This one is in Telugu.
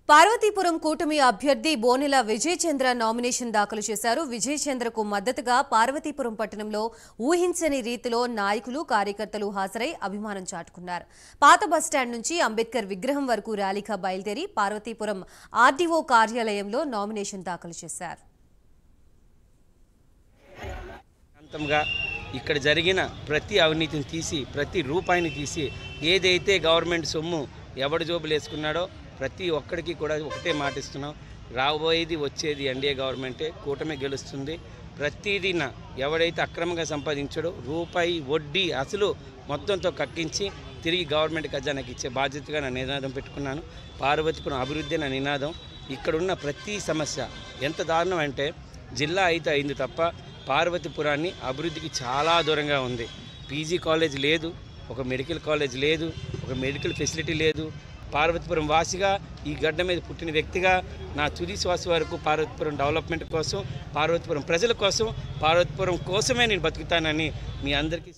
పార్వతీపురం కూటమి అభ్యర్థి బోనెల విజయ్ చంద్ర నామినేషన్ దాఖలు చేశారు. విజయ్ చంద్రకు మద్దతుగా పార్వతీపురం పట్టణంలో ఊహించని రీతిలో నాయకులు, కార్యకర్తలు హాజరై అభిమానం చాటుకున్నారు. పాత బస్టాండ్ నుంచి అంబేద్కర్ విగ్రహం వరకు ర్యాలీగా బయలుదేరి పార్వతీపురం ఆర్డీఓ కార్యాలయంలో నామినేషన్ దాఖలు చేశారు. ఇక్కడ జరిగిన ప్రతి అవినీతిని తీసి, ప్రతి రూపాయిని తీసి, ఏదైతే గవర్నమెంట్ సొమ్ము ఎవడు జోబులు వేసుకున్నాడో ప్రతి ఒక్కడికి కూడా ఒకటే మాటిస్తున్నాం. రాబోయేది వచ్చేది ఎన్డీఏ గవర్నమెంటే, కూటమి గెలుస్తుంది. ప్రతిదిన ఎవడైతే అక్రమంగా సంపాదించాడో రూపాయి వడ్డీ అసలు మొత్తంతో కక్కించి తిరిగి గవర్నమెంట్ ఖజానాకి ఇచ్చే బాధ్యతగా నా నినాదం పెట్టుకున్నాను. పార్వతీపురం అభివృద్ధి నా నినాదం. ఇక్కడున్న ప్రతి సమస్య ఎంత దారుణం అంటే, జిల్లా అయితే అయింది తప్ప పార్వతీపురాన్ని అభివృద్ధికి చాలా దూరంగా ఉంది. పీజీ కాలేజ్ లేదు, ఒక మెడికల్ కాలేజ్ లేదు, ఒక మెడికల్ ఫెసిలిటీ లేదు. పార్వతీపురం వాసిగా, ఈ గడ్డ మీద పుట్టిన వ్యక్తిగా నా తుది శ్వాస వరకు పార్వతీపురం డెవలప్మెంట్ కోసం, పార్వతీపురం ప్రజల కోసం, పార్వతీపురం కోసమే నేను బతుకుతానని మీ అందరికీ